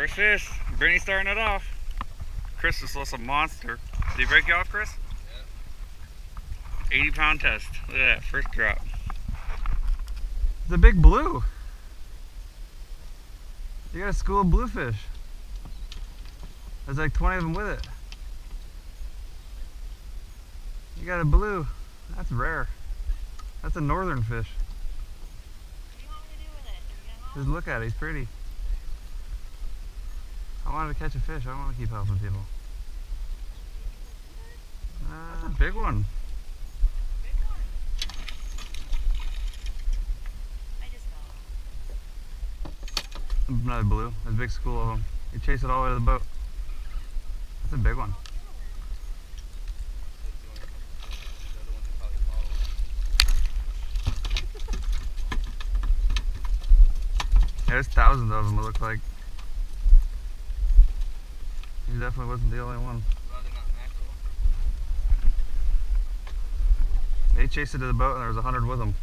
First fish. Brittany's starting it off. Chris just lost a monster. Did he break you off, Chris? Yeah. 80-pound test. Look at that, first drop. It's a big blue. You got a school of bluefish. There's like 20 of them with it. You got a blue. That's rare. That's a northern fish. What do you want me to do with it? Should we get him home? Just look at it, he's pretty. I wanted to catch a fish, I don't want to keep helping people. That's a big one. Big one. I just fell. Another blue. There's a big school of them. You chase it all the way to the boat. That's a big one. There's thousands of them, it looked like. He definitely wasn't the only one. They chased it to the boat and there was 100 with them.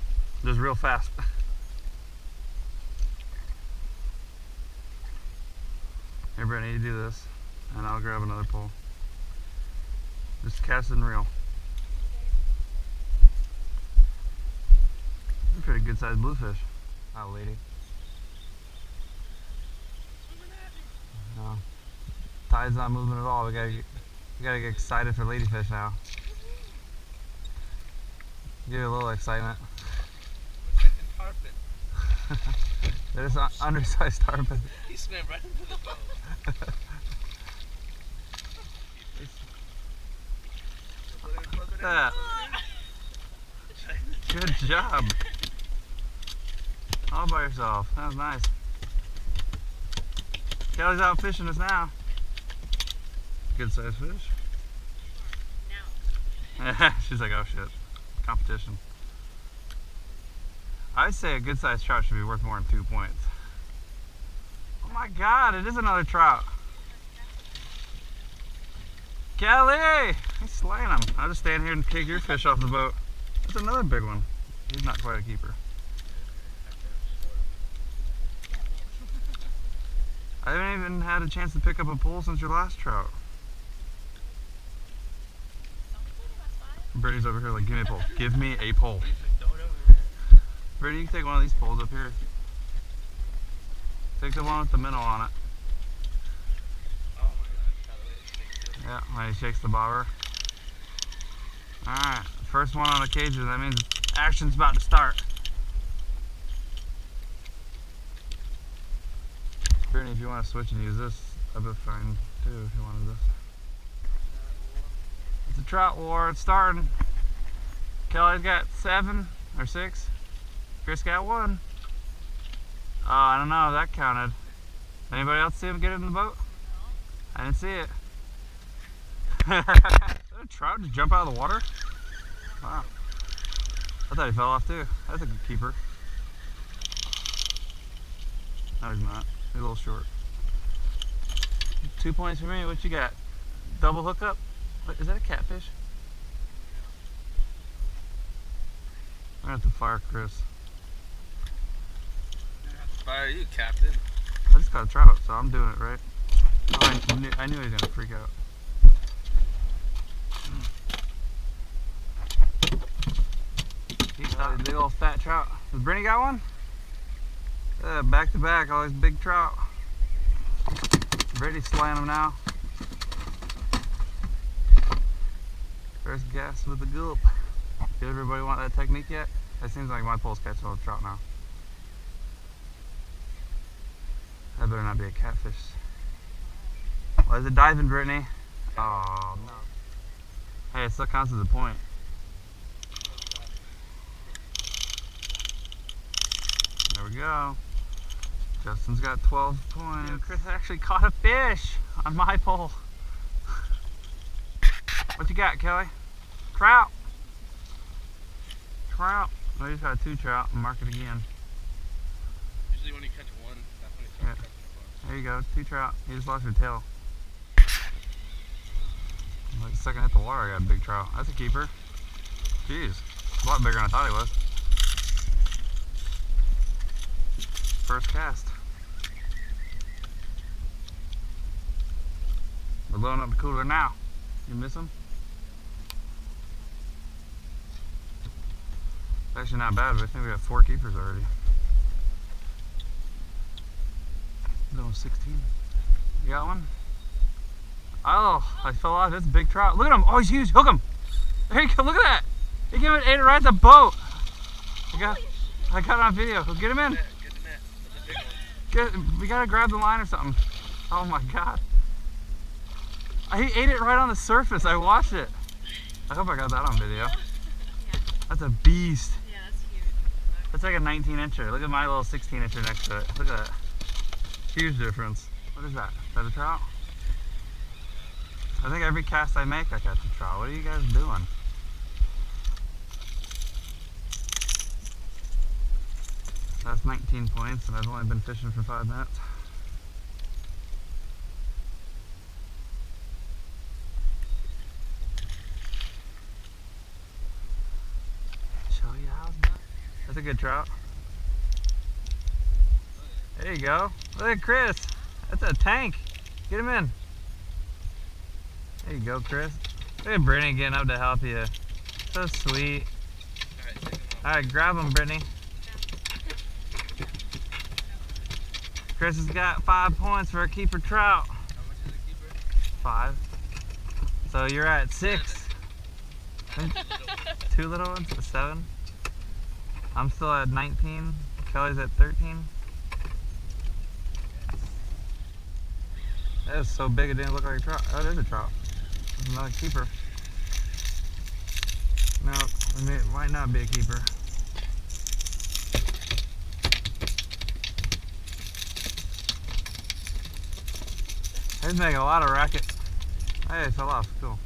Just real fast. Here, Brittany, you do this, and I'll grab another pole. Just cast and reel. That's a pretty good sized bluefish. Oh, lady. No. Tide's not moving at all. We gotta get excited for ladyfish now. Give you a little excitement. There's an undersized tarpon. He swam right into the boat. Look at that. Good job. All by yourself. That was nice. Kelly's out fishing us now. Good sized fish. No. She's like, oh shit. Competition. I'd say a good sized trout should be worth more than 2 points. Oh my god, it is another trout. Kelly! He's slaying him. I'll just stand here and take your fish off the boat. That's another big one. He's not quite a keeper. I haven't even had a chance to pick up a pole since your last trout. Brittany's over here like, give me a pole. Give me a pole. Brittany, you can take one of these poles up here. Take the one with the minnow on it. Yeah, when he shakes the bobber. Alright, first one on occasion. That means action's about to start. Brittany, if you want to switch and use this, I'd be fine too if you wanted this. It's a trout war, it's starting. Kelly's got 7 or 6. Chris got 1. Oh, I don't know if that counted. Anybody else see him get in the boat? I didn't see it. Did a trout just jump out of the water? Wow. I thought he fell off too. That's a good keeper. No, he's not. He's a little short. 2 points for me. What you got? Double hookup? What, is that a catfish? I'm gonna have to fire Chris. Fire you, Captain. I just got a trout, so I'm doing it right. Oh, I knew he was gonna freak out. He got a big old fat trout. Has Brittany got one? Back to back, all these big trout. Brittany's slaying them now. First gas with the gulp. Did everybody want that technique yet? It seems like my pole's catching all the trout now. That better not be a catfish. Why is it diving, Brittany? Oh no. Hey, it still counts as a point. There we go. Justin's got 12 points. Yeah, Chris actually caught a fish on my pole. What you got, Kelly? Trout. Trout. Oh, he's got 2 trout. Mark it again. Usually when you catch one, that's when you start catching a bunch. There you go. 2 trout. You just lost your tail. Like the second I hit the water, I got a big trout. That's a keeper. Jeez. A lot bigger than I thought he was. First cast. We're loading up the cooler now. You miss them? It's actually not bad, but I think we got 4 keepers already. No, 16. You got one? Oh, I fell off. That's a big trout. Look at him. Oh, he's huge. Hook him. There you go. Look at that. He came and ate it right at the boat. I got it on video. Get him in. Get the net. That's a big one. We gotta grab the line or something. Oh my god. He ate it right on the surface. I watched it. I hope I got that on video. That's a beast. Yeah, that's huge. That's like a 19-incher. Look at my little 16-incher next to it. Look at that. Huge difference. What is that? Is that a trout? I think every cast I make I catch a trout. What are you guys doing? That's 19 points and I've only been fishing for 5 minutes. Show you how's that. That's a good trout. There you go. Look at Chris. That's a tank. Get him in. There you go, Chris. Look at Brittany getting up to help you. So sweet. Alright, grab him, Brittany. Chris has got 5 points for a keeper trout. How much is a keeper? 5. So you're at 6. 2 little ones at 7. I'm still at 19. Kelly's at 13. That is so big it didn't look like a trout. Oh, it is a trout. It's another keeper. No, it might not be a keeper. He's making a lot of racket. Hey, it fell off. Cool.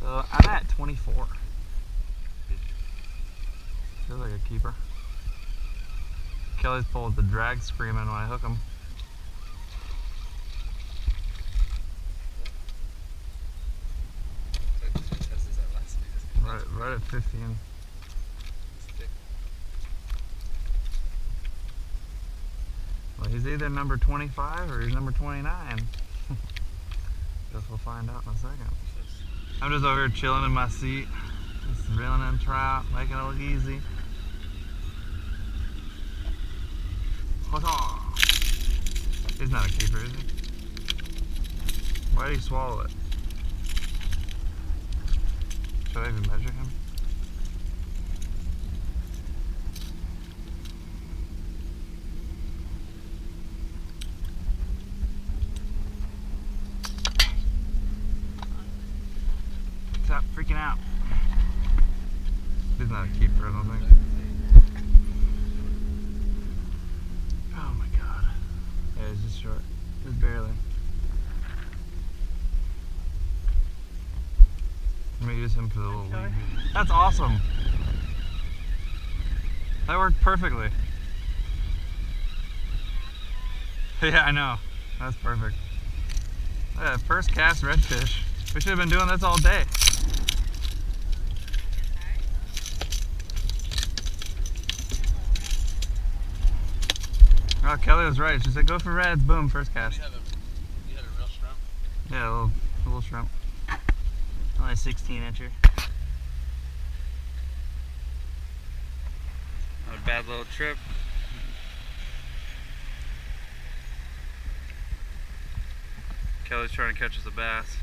So I'm at 24. Feels like a keeper. Kelly's pulled the drag screaming when I hook him. Right at 15. Well, he's either number 25 or he's number 29. Guess we'll find out in a second. I'm just over here chilling in my seat, just reeling in trout, making it look easy. He's not a keeper, is he? Why did he swallow it? Should I even measure him? Stop freaking out. He's not a keeper, I don't think. Oh my god. Yeah, he's just short. Just barely. I'm gonna use him for the little lead. That's awesome. That worked perfectly. Yeah, I know. That's perfect. Yeah, first cast redfish. We should have been doing this all day. Oh, Kelly was right. She said go for reds. Boom, first cast. You had a real shrimp? Yeah, a little shrimp. Only 16-incher. Not a bad little trip. Kelly's trying to catch us a bass.